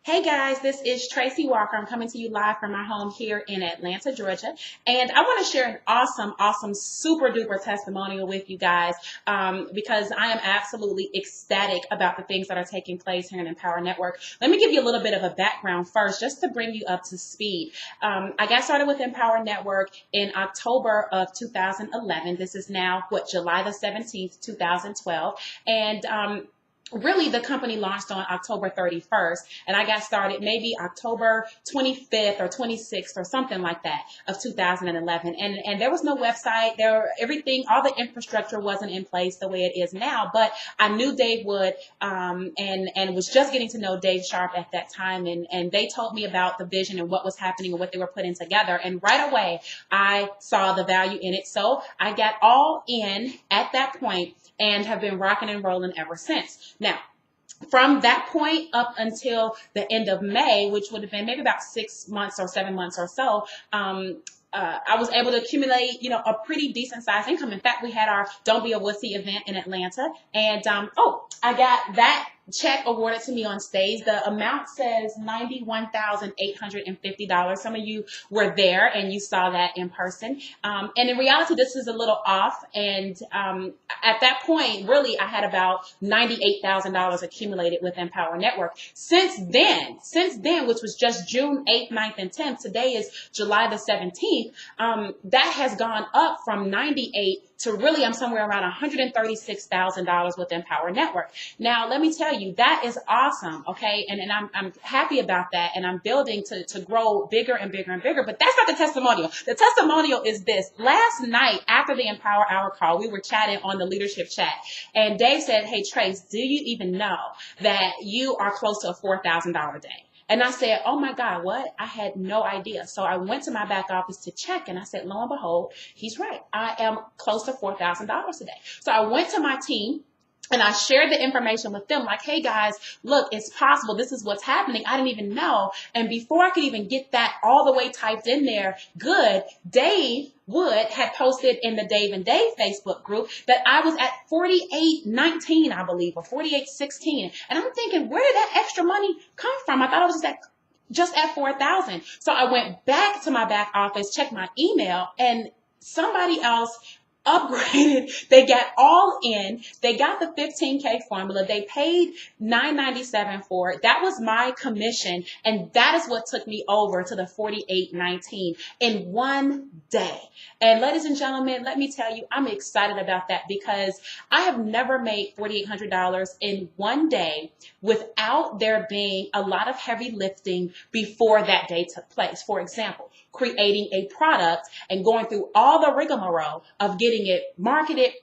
Hey guys, this is Tracy Walker. I'm coming to you live from my home here in Atlanta, Georgia. And I want to share an awesome, super duper testimonial with you guys because I am absolutely ecstatic about the things that are taking place here in Empower Network. Let me give you a little bit of a background first, just to bring you up to speed. I got started with Empower Network in October of 2011. This is now, July the 17th, 2012. And really the company launched on October 31st and I got started maybe October 25th or 26th or something like that of 2011. And there was no website all the infrastructure wasn't in place the way it is now, but I knew Dave Wood, and was just getting to know Dave Sharp at that time. And they told me about the vision and what was happening and what they were putting together. And right away, I saw the value in it. So I got all in at that point and have been rocking and rolling ever since. Now, from that point up until the end of May, which would have been maybe about 6 months or 7 months or so, I was able to accumulate, a pretty decent sized income. In fact, we had our Don't Be a Wussy event in Atlanta, and I got that check awarded to me on stage. The amount says $91,850. Some of you were there and you saw that in person. And in reality, this is a little off. And at that point, really, I had about $98,000 accumulated with Empower Network. Since then, which was just June 8th, 9th, and 10th, today is July the 17th, that has gone up from 98 to really I'm somewhere around $136,000 with Empower Network. Now, let me tell you, that is awesome, okay? And I'm happy about that, and I'm building to grow bigger and bigger and bigger, but that's not the testimonial. The testimonial is this. Last night, after the Empower Hour call, we were chatting on the leadership chat, and Dave said, hey, Trace, do you even know that you are close to a $4,000 day? And I said, oh my God, what? I had no idea. So I went to my back office to check, and I said, lo and behold, he's right. I am close to $4,000 today. So I went to my team and I shared the information with them like, hey guys, look, it's possible. This is what's happening. I didn't even know. And before I could even get that all the way typed in there, Dave Wood had posted in the Dave and Dave Facebook group that I was at 4819, I believe, or 4816. And I'm thinking, where did that extra money come from? I thought I was just at 4,000. So I went back to my back office, checked my email, and somebody else upgraded. They got all in. They got the 15K formula. They paid $997 for it. That was my commission, and that is what took me over to the 4819 in one day. And ladies and gentlemen, let me tell you, I'm excited about that because I have never made $4,800 in one day without there being a lot of heavy lifting before that day took place. For example, creating a product and going through all the rigmarole of getting it marketed,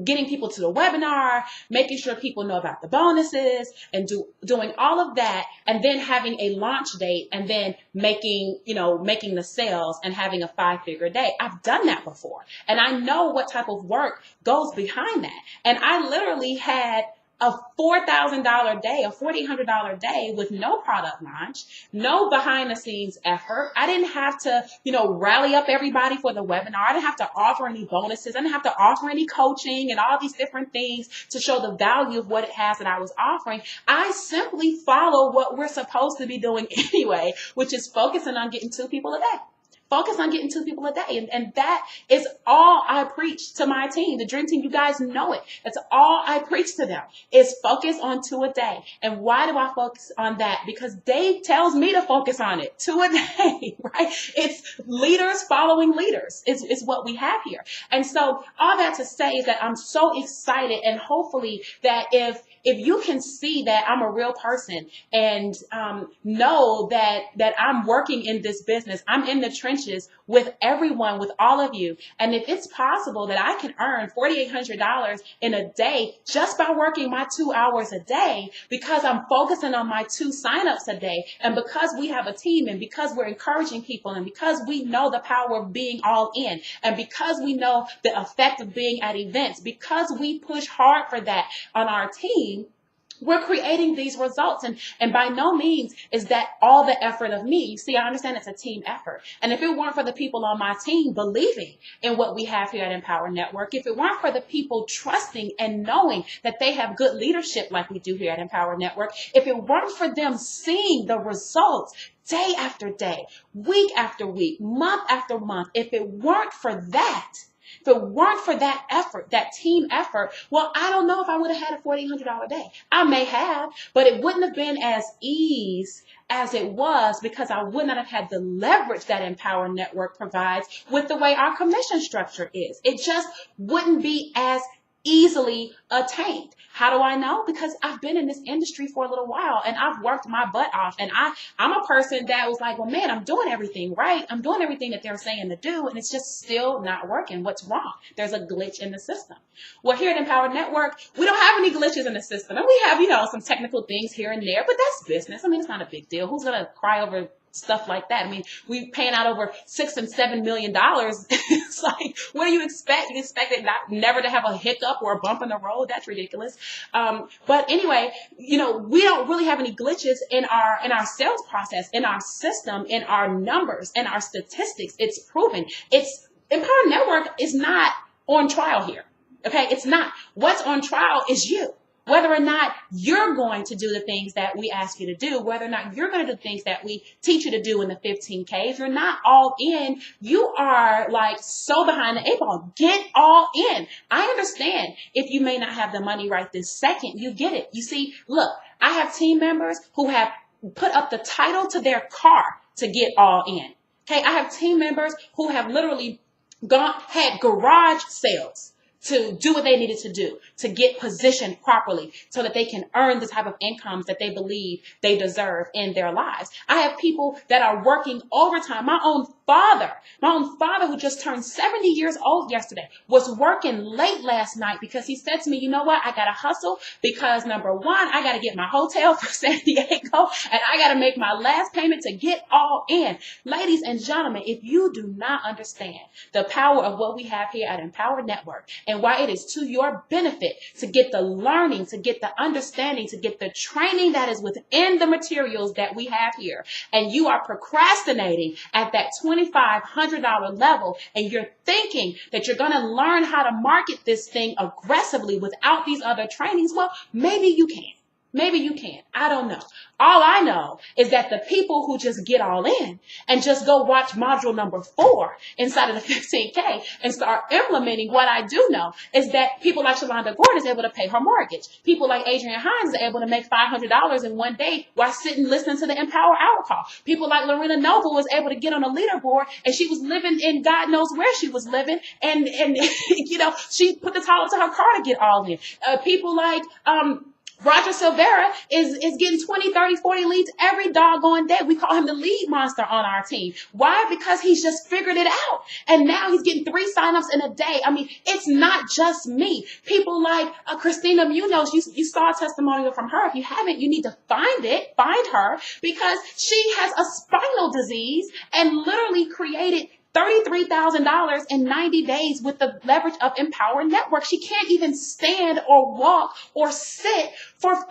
getting people to the webinar, making sure people know about the bonuses, and doing all of that, and then having a launch date, and then making the sales and having a 5-figure day. I've done that before, and I know what type of work goes behind that. And I literally had a $4,000 day, a $4,800 day with no product launch, no behind the scenes effort. I didn't have to, rally up everybody for the webinar. I didn't have to offer any bonuses. I didn't have to offer any coaching and all these different things to show the value of what it has that I was offering. I simply follow what we're supposed to be doing anyway, which is focusing on getting 2 people a day. Focus on getting 2 people a day. And that is all I preach to my team. The Dream Team, you guys know it. That's all I preach to them is focus on 2 a day. And why do I focus on that? Because Dave tells me to focus on it. 2 a day, right? It's leaders following leaders is what we have here. And so all that to say is that I'm so excited, and hopefully that if you can see that I'm a real person and know that I'm working in this business, I'm in the trenches with everyone, with all of you. And if it's possible that I can earn $4,800 in a day just by working my 2 hours a day, because I'm focusing on my 2 signups a day, and because we have a team, and because we're encouraging people, and because we know the power of being all in, and because we know the effect of being at events, because we push hard for that on our team, We're creating these results. And by no means is that all the effort of me. You see, I understand it's a team effort. And if it weren't for the people on my team believing in what we have here at Empower Network, if it weren't for the people trusting and knowing that they have good leadership like we do here at Empower Network, if it weren't for them seeing the results day after day, week after week, month after month, if it weren't for that, if it weren't for that effort, that team effort, well, I don't know if I would have had a $4,800 day. I may have, but it wouldn't have been as easy as it was because I would not have had the leverage that Empower Network provides with the way our commission structure is. It just wouldn't be as easily attained. How do I know? Because I've been in this industry for a little while and I've worked my butt off. And I'm a person that was like, well, man, I'm doing everything right. I'm doing everything that they're saying to do. And it's just still not working. What's wrong? There's a glitch in the system. Well, here at Empowered Network, we don't have any glitches in the system. And we have, some technical things here and there, but that's business. I mean, it's not a big deal. Who's going to cry over stuff like that? I mean, we paying out over $6 and $7 million. It's like, what do you expect? You expect it never to have a hiccup or a bump in the road? That's ridiculous. But anyway, we don't really have any glitches in our sales process, in our system, in our numbers, in our statistics. It's proven. Empower Network is not on trial here. Okay, it's not. What's on trial is you. Whether or not you're going to do the things that we ask you to do, whether or not you're going to do things that we teach you to do in the 15K, if you're not all in, you are like so behind the eight ball. Get all in. I understand if you may not have the money right this second. You get it. You see, look, I have team members who have put up the title to their car to get all in. Okay, I have team members who have literally had garage sales to do what they needed to do, to get positioned properly so that they can earn the type of incomes that they believe they deserve in their lives. I have people that are working overtime. My own father who just turned 70 years old yesterday, was working late last night because he said to me, you know what, I got to hustle because number one, I got to get my hotel for San Diego and I got to make my last payment to get all in. Ladies and gentlemen, if you do not understand the power of what we have here at Empower Network and why it is to your benefit to get the learning, to get the understanding, to get the training that is within the materials that we have here, and you are procrastinating at that $2,500 level, and you're thinking that you're going to learn how to market this thing aggressively without these other trainings, well, maybe you can. Maybe you can. I don't know. All I know is that the people who just get all in and just go watch module number 4 inside of the 15K and start implementing, what I do know is that people like Shalonda Gordon is able to pay her mortgage. People like Adrienne Hines are able to make $500 in one day while sitting listening to the Empower Hour call. People like Lorena Noble was able to get on a leaderboard and she was living in God knows where she was living. And she put the title to her car to get all in. People like, Roger Silvera is getting 20, 30, 40 leads every doggone day. We call him the lead monster on our team. Why? Because he's just figured it out. And now he's getting 3 signups in a day. I mean, it's not just me. People like Christina Munoz, you saw a testimonial from her. If you haven't, you need to find her, because she has a spinal disease and literally created $33,000 in 90 days with the leverage of Empower Network. She can't even stand or walk or sit for 15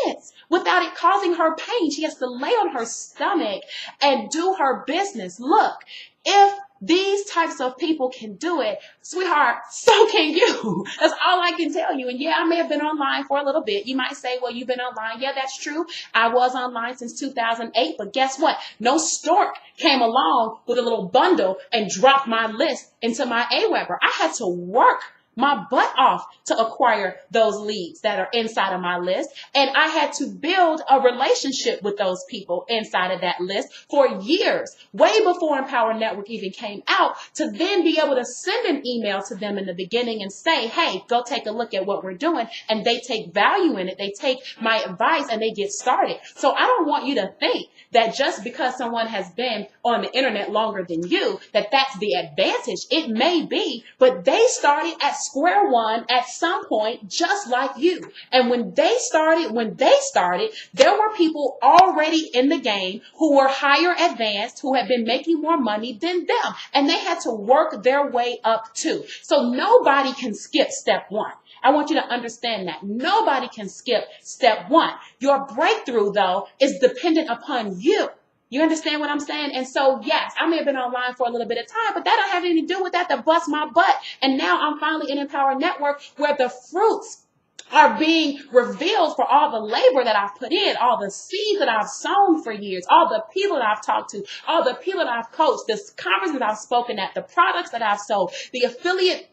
minutes without it causing her pain. She has to lay on her stomach and do her business. Look, if these types of people can do it, sweetheart, so can you. That's all I can tell you. And yeah, I may have been online for a little bit. You might say, well, you've been online. Yeah, that's true. I was online since 2008. But guess what? No stork came along with a little bundle and dropped my list into my AWeber. I had to work my butt off to acquire those leads that are inside of my list. And I had to build a relationship with those people inside of that list for years, way before Empower Network even came out, to then be able to send an email to them in the beginning and say, hey, go take a look at what we're doing. And they take value in it. They take my advice and they get started. So I don't want you to think that just because someone has been on the internet longer than you, that's the advantage. It may be, but they started at square one at some point, just like you. And when they started, there were people already in the game who were higher advanced, who had been making more money than them. And they had to work their way up too. So nobody can skip step 1. I want you to understand that nobody can skip step one. Your breakthrough, though, is dependent upon you. You understand what I'm saying? And so, yes, I may have been online for a little bit of time, but that don't have anything to do with that to bust my butt. And now I'm finally in Empower Network where the fruits are being revealed for all the labor that I've put in, all the seeds that I've sown for years, all the people that I've talked to, all the people that I've coached, the conferences I've spoken at, the products that I've sold, the affiliate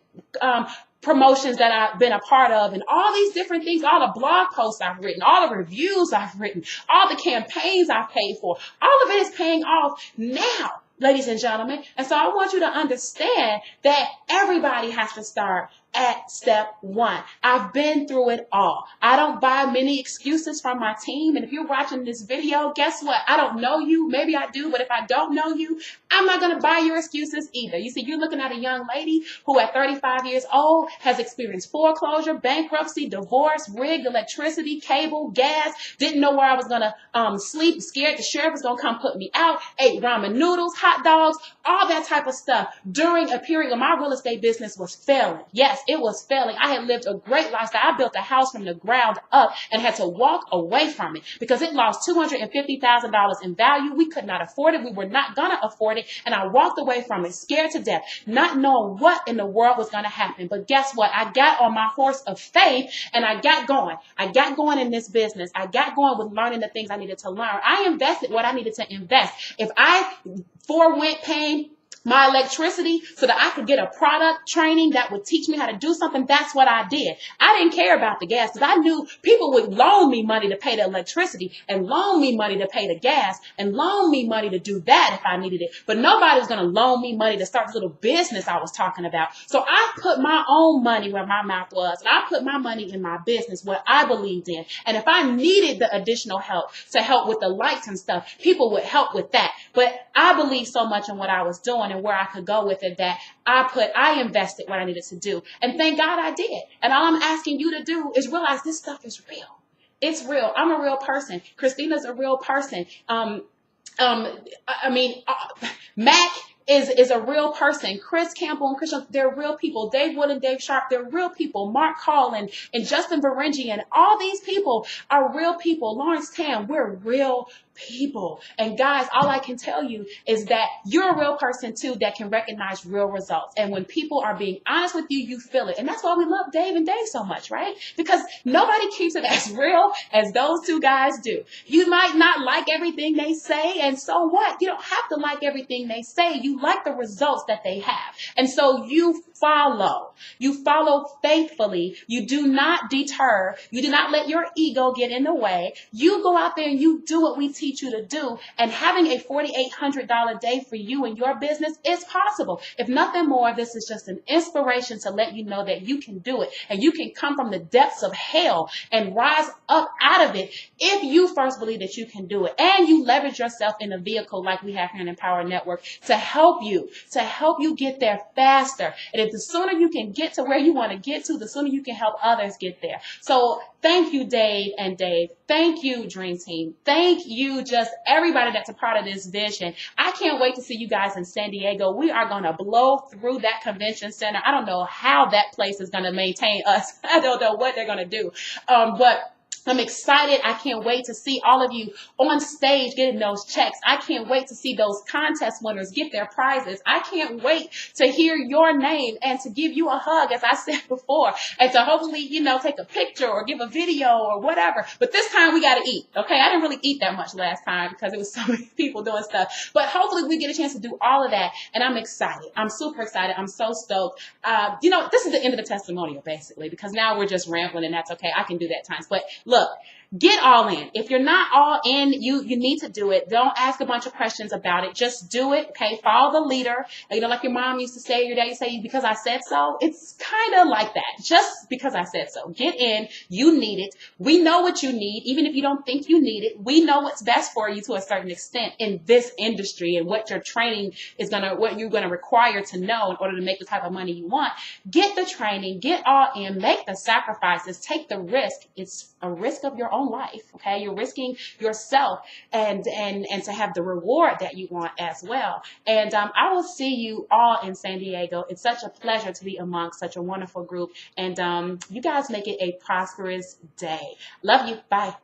promotions that I've been a part of, and all these different things, all the blog posts I've written, all the reviews I've written, all the campaigns I've paid for, all of it is paying off now, ladies and gentlemen. And so I want you to understand that everybody has to start at step one. I've been through it all. I don't buy many excuses from my team. And if you're watching this video, guess what? I don't know you. Maybe I do, but if I don't know you, I'm not going to buy your excuses either. You see, you're looking at a young lady who at 35 years old has experienced foreclosure, bankruptcy, divorce, rigged electricity, cable, gas, didn't know where I was going to sleep, scared the sheriff was going to come put me out, ate ramen noodles, hot dogs, all that type of stuff during a period when my real estate business was failing. Yes, it was failing. I had lived a great lifestyle. I built a house from the ground up and had to walk away from it because it lost $250,000 in value. We could not afford it. We were not going to afford it. And I walked away from it, scared to death, not knowing what in the world was going to happen. But guess what? I got on my horse of faith and I got going. I got going in this business. I got going with learning the things I needed to learn. I invested what I needed to invest. If I forewent paying my electricity so that I could get a product training that would teach me how to do something, that's what I did. I didn't care about the gas because I knew people would loan me money to pay the electricity and loan me money to pay the gas and loan me money to do that if I needed it. But nobody was going to loan me money to start this little business I was talking about. So I put my own money where my mouth was, and I put my money in my business, what I believed in. And if I needed the additional help to help with the lights and stuff, people would help with that. But I believed so much in what I was doing and where I could go with it that I invested what I needed to do. And thank God I did. And all I'm asking you to do is realize this stuff is real. It's real. I'm a real person. Christina's a real person. Mac is a real person. Chris Campbell and Christian, they're real people. Dave Wood and Dave Sharp, they're real people. Mark Hall and Justin Varengi and all these people are real people. Lawrence Tam, we're real people. And guys, all I can tell you is that you're a real person too that can recognize real results. And when people are being honest with you, you feel it. And that's why we love Dave and Dave so much, right? Because nobody keeps it as real as those two guys do. You might not like everything they say, and so what? You don't have to like everything they say. You like the results that they have. And so you follow. You follow faithfully. You do not deter. You do not let your ego get in the way. You go out there and you do what we teach you to do. And having a $4,800 day for you and your business is possible. If nothing more, this is just an inspiration to let you know that you can do it. And you can come from the depths of hell and rise up out of it if you first believe that you can do it. And you leverage yourself in a vehicle like we have here in Empower Network to help you get there faster. And if the sooner you can get to where you want to get to, the sooner you can help others get there. So thank you, Dave and Dave. Thank you, Dream Team. Thank you, just everybody that's a part of this vision. I can't wait to see you guys in San Diego. We are going to blow through that convention center. I don't know how that place is going to maintain us. I don't know what they're going to do. But I'm excited. I can't wait to see all of you on stage getting those checks. I can't wait to see those contest winners get their prizes. I can't wait to hear your name and to give you a hug, as I said before, and to hopefully, take a picture or give a video or whatever. But this time we got to eat. Okay. I didn't really eat that much last time because it was so many people doing stuff, but hopefully we get a chance to do all of that. And I'm excited. I'm super excited. I'm so stoked. This is the end of the testimonial basically, because now we're just rambling and that's okay. I can do that times, but look, get all in. If you're not all in, you need to do it. Don't ask a bunch of questions about it. Just do it. Okay. Follow the leader. Like your mom used to say, your dad used to say, because I said so. It's kind of like that. Just because I said so. Get in. You need it. We know what you need. Even if you don't think you need it, we know what's best for you to a certain extent in this industry and what your training is what you're going to require to know in order to make the type of money you want. Get the training. Get all in. Make the sacrifices. Take the risk. It's a risk of your own own life. Okay. You're risking yourself and to have the reward that you want as well. And I will see you all in San Diego. It's such a pleasure to be amongst such a wonderful group. And you guys make it a prosperous day. Love you. Bye.